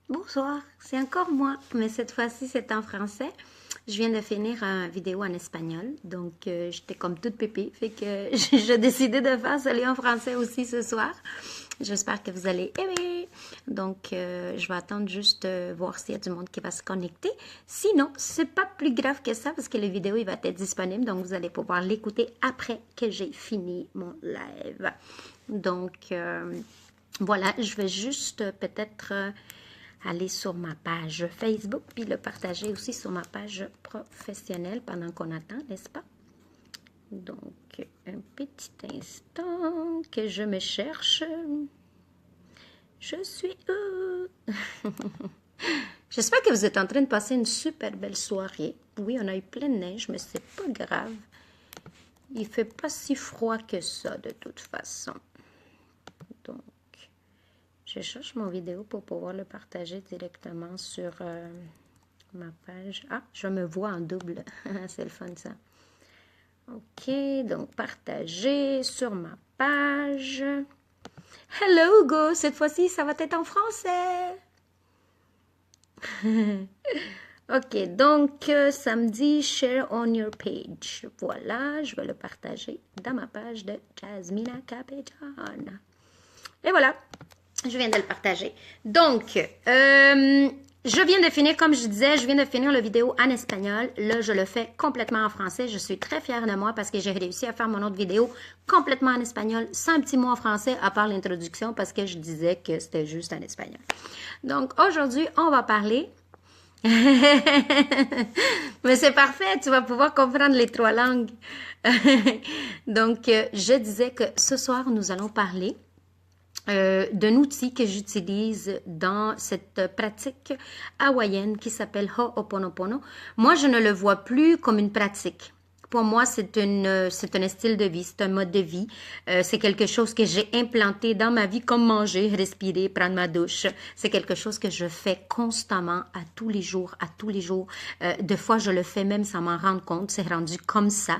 Bonsoir, c'est encore moi, mais cette fois-ci c'est en français. Je viens de finir une vidéo en espagnol, donc j'étais comme toute pépée, fait que j'ai décidé de faire celui en français aussi ce soir. J'espère que vous allez aimer. Donc je vais attendre juste voir s'il y a du monde qui va se connecter. Sinon, c'est pas plus grave que ça parce que la vidéo il va être disponible, donc vous allez pouvoir l'écouter après que j'ai fini mon live. Donc voilà, je vais juste peut-être aller sur ma page Facebook, puis le partager aussi sur ma page professionnelle pendant qu'on attend, n'est-ce pas? Donc, un petit instant que je me cherche. Je suis où? J'espère que vous êtes en train de passer une super belle soirée. Oui, on a eu plein de neige, mais c'est pas grave. Il fait pas si froid que ça, de toute façon. Donc, je cherche mon vidéo pour pouvoir le partager directement sur ma page. Ah, je me vois en double. C'est le fun, ça. OK, donc partager sur ma page. Hello, Hugo! Cette fois-ci, ça va être en français. OK, donc samedi, share on your page. Voilà, je vais le partager dans ma page de Jasmina Capetan. Et voilà. Je viens de le partager. Donc, je viens de finir, comme je disais, je viens de finir la vidéo en espagnol. Là, je le fais complètement en français. Je suis très fière de moi parce que j'ai réussi à faire mon autre vidéo complètement en espagnol, sans un petit mot en français, à part l'introduction, parce que je disais que c'était juste en espagnol. Donc, aujourd'hui, on va parler... Mais c'est parfait, tu vas pouvoir comprendre les trois langues. Donc, je disais que ce soir, nous allons parler d'un outil que j'utilise dans cette pratique hawaïenne qui s'appelle Ho'oponopono. Moi, je ne le vois plus comme une pratique. Pour moi, c'est un style de vie, c'est un mode de vie. C'est quelque chose que j'ai implanté dans ma vie comme manger, respirer, prendre ma douche. C'est quelque chose que je fais constamment à tous les jours, Des fois, je le fais même sans m'en rendre compte. C'est rendu comme ça.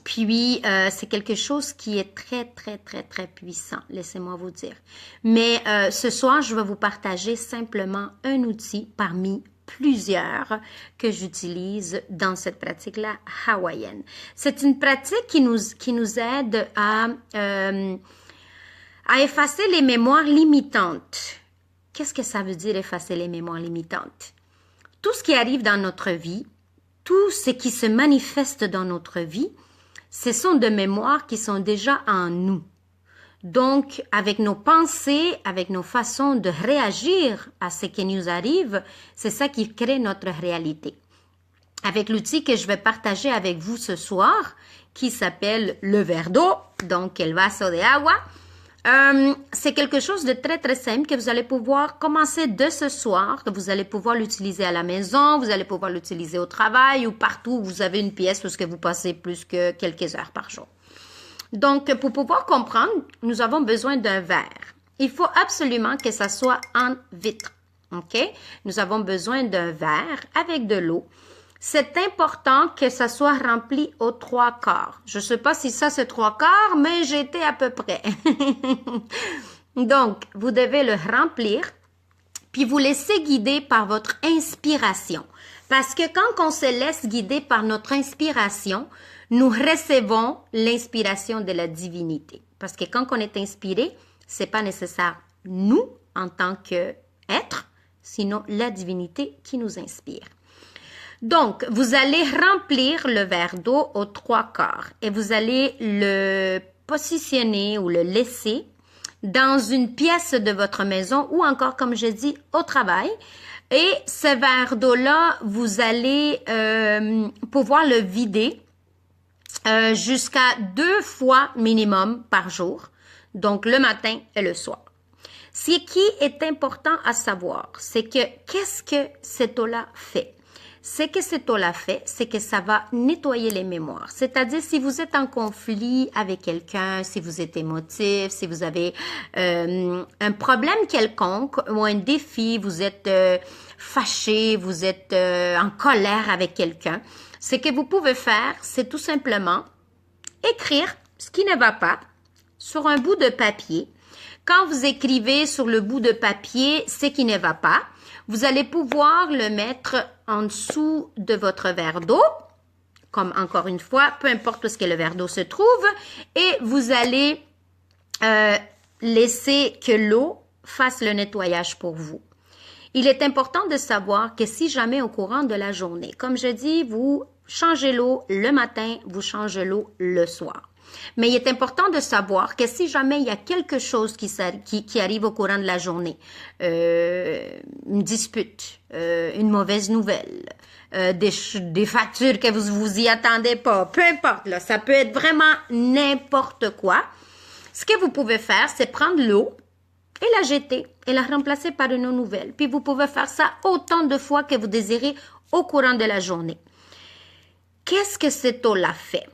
Puis, c'est quelque chose qui est très, très, très, très puissant, laissez-moi vous dire. Mais ce soir, je vais vous partager simplement un outil parmi plusieurs que j'utilise dans cette pratique-là hawaïenne. C'est une pratique qui nous aide à effacer les mémoires limitantes. Qu'est-ce que ça veut dire effacer les mémoires limitantes? Tout ce qui arrive dans notre vie, tout ce qui se manifeste dans notre vie, ce sont des mémoires qui sont déjà en nous. Donc, avec nos pensées, avec nos façons de réagir à ce qui nous arrive, c'est ça qui crée notre réalité. Avec l'outil que je vais partager avec vous ce soir, qui s'appelle le verre d'eau, donc el vaso de agua, c'est quelque chose de très, très simple que vous allez pouvoir commencer de ce soir. Vous allez pouvoir l'utiliser à la maison, vous allez pouvoir l'utiliser au travail ou partout où vous avez une pièce où ce que vous passez plus que quelques heures par jour. Donc, pour pouvoir comprendre, nous avons besoin d'un verre. Il faut absolument que ça soit en vitre. OK? Nous avons besoin d'un verre avec de l'eau. C'est important que ça soit rempli aux 3/4. Je ne sais pas si ça c'est 3/4, mais j'étais à peu près. Donc, vous devez le remplir, puis vous laissez guider par votre inspiration. Parce que quand on se laisse guider par notre inspiration, nous recevons l'inspiration de la divinité. Parce que quand on est inspiré, c'est pas nécessaire nous en tant qu'être, sinon la divinité qui nous inspire. Donc, vous allez remplir le verre d'eau aux 3/4 et vous allez le positionner ou le laisser dans une pièce de votre maison ou encore, comme je dis, au travail. Et ce verre d'eau-là, vous allez pouvoir le vider jusqu'à 2 fois minimum par jour, donc le matin et le soir. Ce qui est important à savoir, c'est que qu'est-ce que cette eau-là fait? Ce que cette eau-là fait, c'est que ça va nettoyer les mémoires. C'est-à-dire, si vous êtes en conflit avec quelqu'un, si vous êtes émotif, si vous avez un problème quelconque ou un défi, vous êtes fâché, vous êtes en colère avec quelqu'un, ce que vous pouvez faire, c'est tout simplement écrire ce qui ne va pas sur un bout de papier. Quand vous écrivez sur le bout de papier ce qui ne va pas, vous allez pouvoir le mettre en dessous de votre verre d'eau, comme encore une fois, peu importe où est-ce que le verre d'eau se trouve, et vous allez laisser que l'eau fasse le nettoyage pour vous. Il est important de savoir que si jamais au courant de la journée, comme je dis, vous changez l'eau le matin, vous changez l'eau le soir. Mais il est important de savoir que si jamais il y a quelque chose qui arrive au courant de la journée, une dispute, une mauvaise nouvelle, des factures que vous y attendez pas, peu importe, là, ça peut être vraiment n'importe quoi. Ce que vous pouvez faire, c'est prendre l'eau et la jeter et la remplacer par une eau nouvelle. Puis vous pouvez faire ça autant de fois que vous désirez au courant de la journée. Qu'est-ce que cette eau-là fait?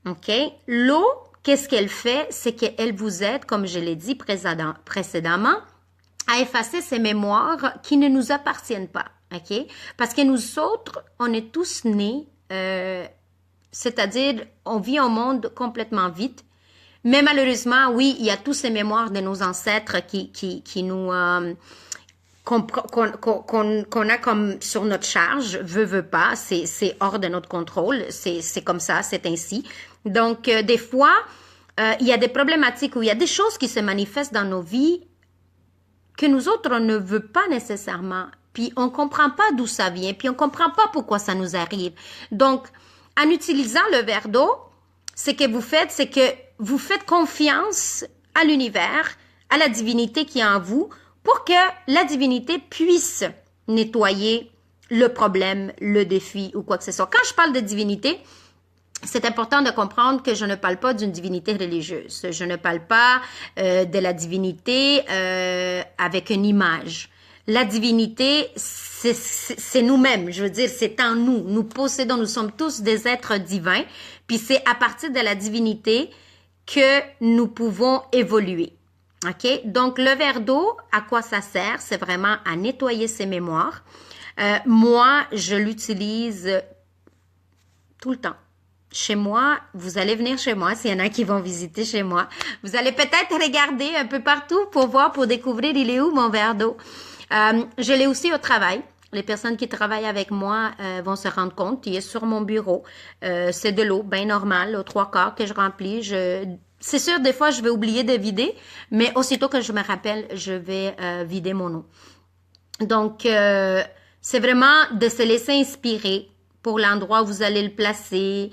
OK? L'eau, qu'est-ce qu'elle fait? C'est qu'elle vous aide, comme je l'ai dit précédemment, à effacer ces mémoires qui ne nous appartiennent pas. OK? Parce que nous autres, on est tous nés, c'est-à-dire, on vit un monde complètement vide. Mais malheureusement, oui, il y a tous ces mémoires de nos ancêtres qui nous qu'on a comme sur notre charge, veut pas, c'est hors de notre contrôle, c'est comme ça, c'est ainsi. Donc des fois, il y a des problématiques où il y a des choses qui se manifestent dans nos vies que nous autres on ne veut pas nécessairement, puis on comprend pas d'où ça vient, puis on comprend pas pourquoi ça nous arrive. Donc en utilisant le verre d'eau, ce que vous faites, c'est que vous faites confiance à l'univers, à la divinité qui est en vous, pour que la divinité puisse nettoyer le problème, le défi ou quoi que ce soit. Quand je parle de divinité, c'est important de comprendre que je ne parle pas d'une divinité religieuse. Je ne parle pas de la divinité avec une image. La divinité, c'est nous-mêmes. Je veux dire, c'est en nous. Nous possédons, nous sommes tous des êtres divins. Puis c'est à partir de la divinité que nous pouvons évoluer. OK? Donc, le verre d'eau, à quoi ça sert? C'est vraiment à nettoyer ses mémoires. Moi, je l'utilise tout le temps. Chez moi, vous allez venir chez moi, s'il y en a qui vont visiter chez moi. Vous allez peut-être regarder un peu partout pour voir, pour découvrir, il est où mon verre d'eau. Je l'ai aussi au travail. Les personnes qui travaillent avec moi vont se rendre compte. Il est sur mon bureau. C'est de l'eau, bien normale, aux 3/4 que je remplis. C'est sûr, des fois, je vais oublier de vider, mais aussitôt que je me rappelle, je vais vider mon eau. Donc, c'est vraiment de se laisser inspirer pour l'endroit où vous allez le placer,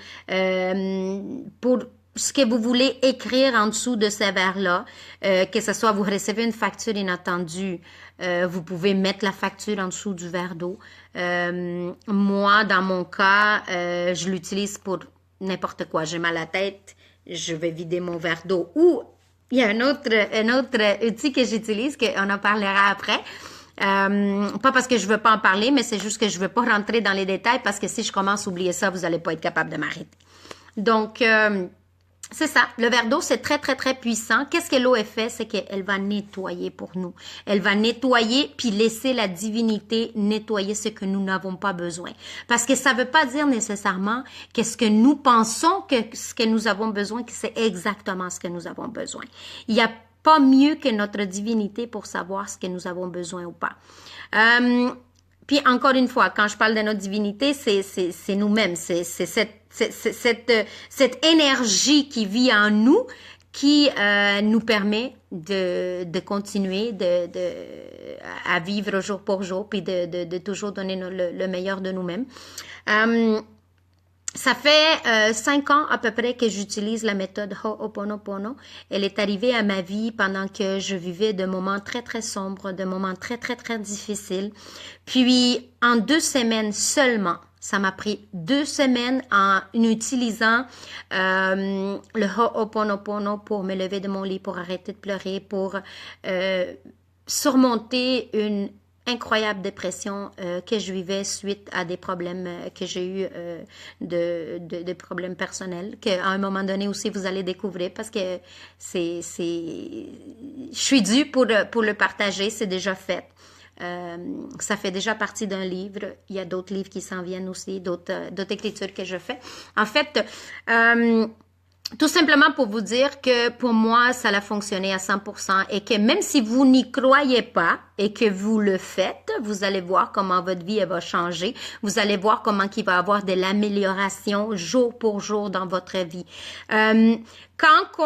pour ce que vous voulez écrire en dessous de ce verre-là, que ce soit vous recevez une facture inattendue, vous pouvez mettre la facture en dessous du verre d'eau. Moi, dans mon cas, je l'utilise pour n'importe quoi. J'ai mal à la tête, je vais vider mon verre d'eau. Ou il y a un autre outil que j'utilise, qu'on en parlera après. Pas parce que je veux pas en parler, mais c'est juste que je veux pas rentrer dans les détails parce que si je commence à oublier ça, vous allez pas être capable de m'arrêter. Donc, c'est ça. Le verre d'eau, c'est très, très, très puissant. Qu'est-ce que l'eau fait? C'est qu'elle va nettoyer pour nous. Elle va nettoyer puis laisser la divinité nettoyer ce que nous n'avons pas besoin. Parce que ça veut pas dire nécessairement que ce que nous pensons que ce que nous avons besoin, que c'est exactement ce que nous avons besoin. Il y a pas mieux que notre divinité pour savoir ce que nous avons besoin ou pas. Puis encore une fois, quand je parle de notre divinité, c'est nous-mêmes, c'est cette énergie qui vit en nous qui nous permet de continuer à vivre jour pour jour puis de toujours donner le meilleur de nous-mêmes. Ça fait 5 ans à peu près que j'utilise la méthode Ho'oponopono. Elle est arrivée à ma vie pendant que je vivais de moments très, très sombres, de moments très, très, très difficiles. Puis, en 2 semaines seulement, ça m'a pris 2 semaines en utilisant le Ho'oponopono pour me lever de mon lit, pour arrêter de pleurer, pour surmonter une incroyable dépression que je vivais suite à des problèmes que j'ai eu de problèmes personnels qu'à un moment donné aussi vous allez découvrir parce que je suis due pour le partager, c'est déjà fait. Ça fait déjà partie d'un livre. Il y a d'autres livres qui s'en viennent aussi, d'autres écritures que je fais. En fait, Tout simplement pour vous dire que pour moi, ça a fonctionné à 100% et que même si vous n'y croyez pas et que vous le faites, vous allez voir comment votre vie elle va changer. Vous allez voir comment il va y avoir de l'amélioration jour pour jour dans votre vie. Quand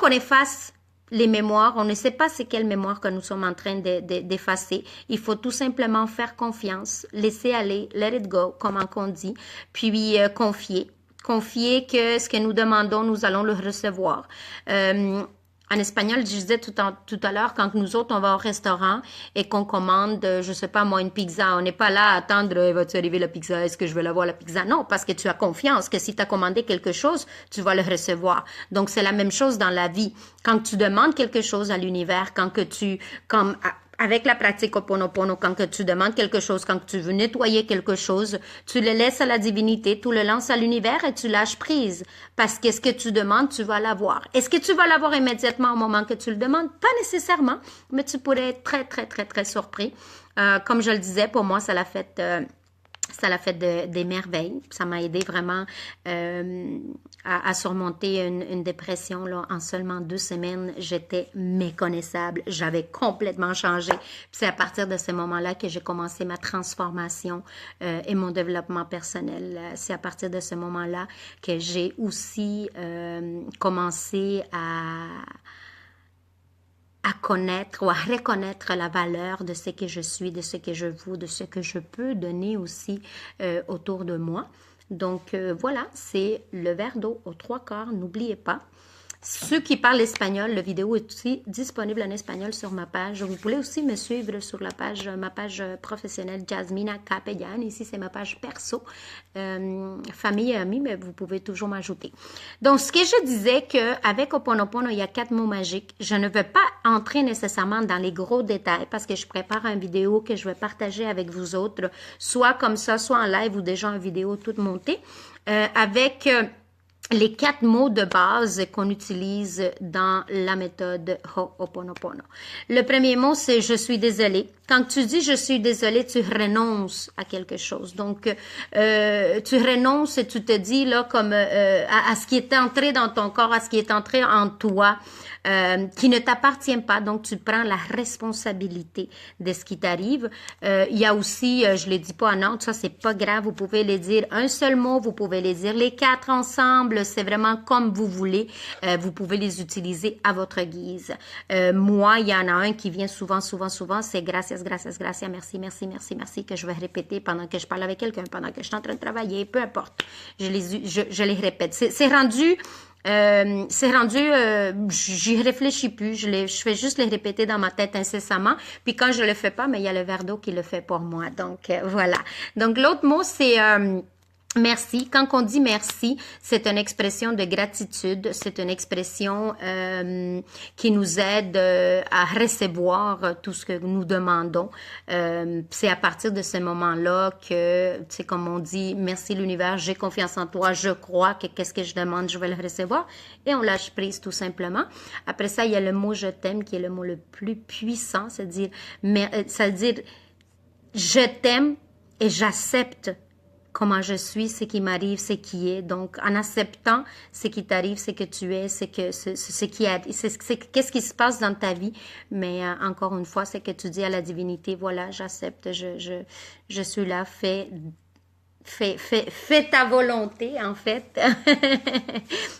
on efface les mémoires, on ne sait pas c'est quelle mémoire que nous sommes en train d'effacer. Il faut tout simplement faire confiance, laisser aller, let it go, comme on dit, puis confier. Confier que ce que nous demandons, nous allons le recevoir. En espagnol, je disais tout à l'heure, quand nous autres, on va au restaurant et qu'on commande, je sais pas moi, une pizza, on n'est pas là à attendre, va-tu arriver la pizza, est-ce que je vais l'avoir la pizza? Non, parce que tu as confiance que si tu as commandé quelque chose, tu vas le recevoir. Donc, c'est la même chose dans la vie. Quand tu demandes quelque chose à l'univers, avec la pratique Ho'oponopono, quand que tu demandes quelque chose, quand tu veux nettoyer quelque chose, tu le laisses à la divinité, tu le lances à l'univers et tu lâches prise. Parce que ce que tu demandes, tu vas l'avoir. Est-ce que tu vas l'avoir immédiatement au moment que tu le demandes? Pas nécessairement, mais tu pourrais être très, très, très, très surpris. Comme je le disais, pour moi, ça l'a fait des merveilles. Ça m'a aidé vraiment à surmonter une dépression. Là. En seulement 2 semaines, j'étais méconnaissable. J'avais complètement changé. Puis c'est à partir de ce moment-là que j'ai commencé ma transformation et mon développement personnel. C'est à partir de ce moment-là que j'ai aussi commencé à connaître ou à reconnaître la valeur de ce que je suis, de ce que je vaux, de ce que je peux donner aussi autour de moi. Donc voilà, c'est le verre d'eau aux 3/4, n'oubliez pas. Ceux qui parlent espagnol, la vidéo est aussi disponible en espagnol sur ma page. Vous pouvez aussi me suivre sur ma page professionnelle Jasmina Capellan. Ici, c'est ma page perso, famille et amis, mais vous pouvez toujours m'ajouter. Donc, ce que je disais qu'avec Ho'oponopono, il y a 4 mots magiques. Je ne veux pas entrer nécessairement dans les gros détails parce que je prépare une vidéo que je vais partager avec vous autres, soit comme ça, soit en live ou déjà en vidéo toute montée, avec les 4 mots de base qu'on utilise dans la méthode Ho'oponopono. Le premier mot, c'est « je suis désolé ». Quand tu dis « je suis désolé », tu renonces à quelque chose. Donc, tu renonces et tu te dis là comme à ce qui est entré dans ton corps, à ce qui est entré en toi, qui ne t'appartient pas. Donc, tu prends la responsabilité de ce qui t'arrive. Il y a aussi, je les dis pas en ordre, ça c'est pas grave. Vous pouvez les dire un seul mot, vous pouvez les dire les 4 ensemble. C'est vraiment comme vous voulez. Vous pouvez les utiliser à votre guise. Moi, il y en a un qui vient souvent, c'est gracias, merci, que je vais répéter pendant que je parle avec quelqu'un, pendant que je suis en train de travailler, peu importe. Je les répète. C'est rendu, j'y réfléchis plus, je fais juste les répéter dans ma tête incessamment, puis quand je le fais pas, mais il y a le verre d'eau qui le fait pour moi, donc voilà. Donc l'autre mot, c'est merci. Quand on dit merci, c'est une expression de gratitude, c'est une expression qui nous aide à recevoir tout ce que nous demandons. C'est à partir de ce moment-là que, c'est comme on dit, merci l'univers, j'ai confiance en toi, je crois que qu'est-ce que je demande, je vais le recevoir. Et on lâche prise tout simplement. Après ça, il y a le mot je t'aime qui est le mot le plus puissant, c'est-à-dire je t'aime et j'accepte comment je suis, ce qui m'arrive, ce qui est. Donc, en acceptant ce qui t'arrive, ce que tu es, qu'est-ce qui se passe dans ta vie. Mais encore une fois, c'est que tu dis à la divinité, voilà, j'accepte, je suis là, fais ta volonté, en fait.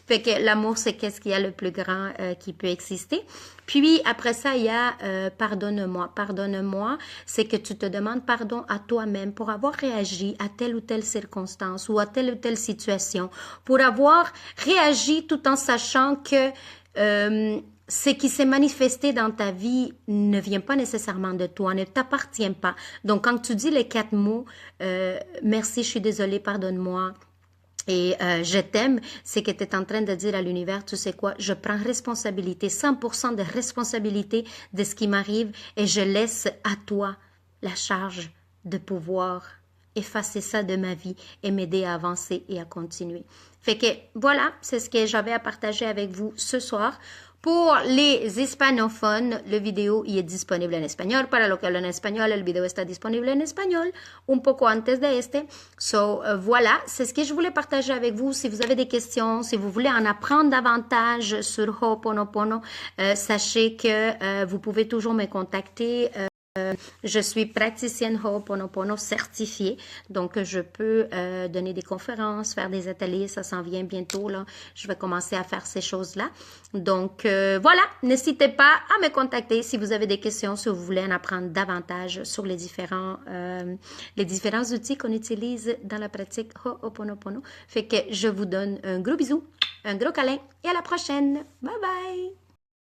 Fait que l'amour, c'est qu'est-ce qu'il y a le plus grand qui peut exister. Puis, après ça, il y a pardonne-moi. Pardonne-moi, c'est que tu te demandes pardon à toi-même pour avoir réagi à telle ou telle circonstance ou à telle ou telle situation, pour avoir réagi tout en sachant que ce qui s'est manifesté dans ta vie ne vient pas nécessairement de toi, ne t'appartient pas. Donc, quand tu dis les 4 mots, merci, je suis désolée, pardonne-moi, et je t'aime, c'est que tu es en train de dire à l'univers, tu sais quoi, je prends responsabilité, 100% de responsabilité de ce qui m'arrive et je laisse à toi la charge de pouvoir effacer ça de ma vie et m'aider à avancer et à continuer. Fait que voilà, c'est ce que j'avais à partager avec vous ce soir. Pour les hispanophones, la vidéo y est disponible en español. Para los que hablan español, el video está disponible en español, un poco antes de este. So, voilà, c'est ce que je voulais partager avec vous. Si vous avez des questions, si vous voulez en apprendre davantage sur Ho'oponopono, sachez que vous pouvez toujours me contacter. Je suis praticienne Ho'oponopono certifiée, donc je peux donner des conférences, faire des ateliers, ça s'en vient bientôt, là. Je vais commencer à faire ces choses-là. Donc voilà, n'hésitez pas à me contacter si vous avez des questions, si vous voulez en apprendre davantage sur les différents outils qu'on utilise dans la pratique Ho'oponopono. Fait que je vous donne un gros bisou, un gros câlin et à la prochaine. Bye bye!